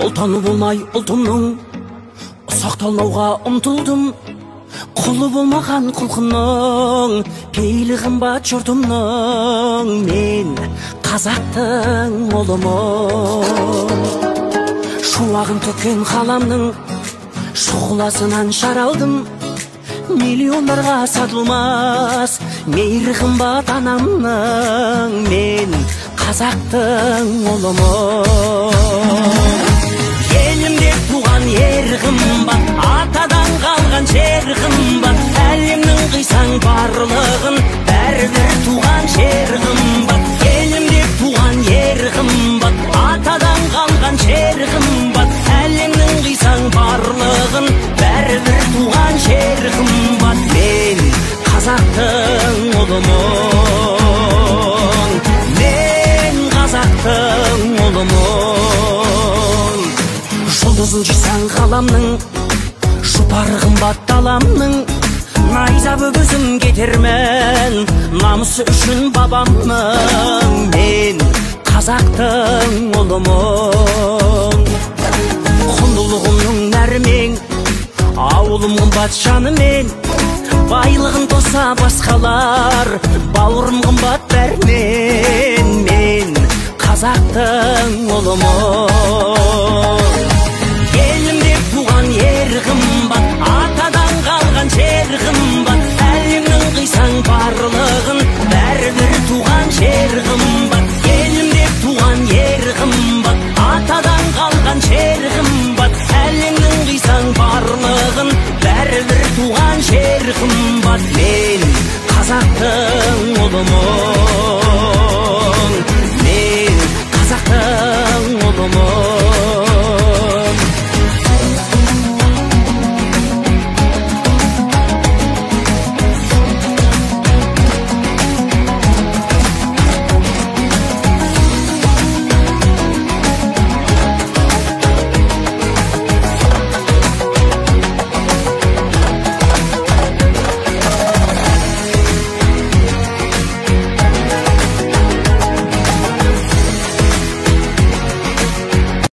Ұлтаны болмай ұлтымның сақталмауға ұмтылдым. Құлы болмаған құлқынның пейілі қымбат жұртымның. Мен қазақтың ұлымын. Шуағын төккен қаламның шұғыласынан жаралдым. Миллиондарға сатылмас мейірі қымбат анамның. Мен қазақтың ұлымын. Елімде туған ер қымбат, атадан қалған жер қымбат. Әлемнің қисаң барлығын бәрібір туған жер қымбат. Елімде туған ер қымбат, атадан қалған жер қымбат. Әлемнің қисаң барлығын бәрібір туған жер қымбат. Мен қазақтың ұлымын. Мен қазақтың ұлымын. Жұлдызын жисаң қаламның, жұпары қымбат даламның. Найзабы көзім кетермен, намысы үшін бабамның. Мен қазақтың ұлымын. Құндылығымның нәрмен, ауылым қымбат жанымен. Байлығын тоса басқалар, бауырым қымбат бәрмен. Мен қазақтың ұлымын.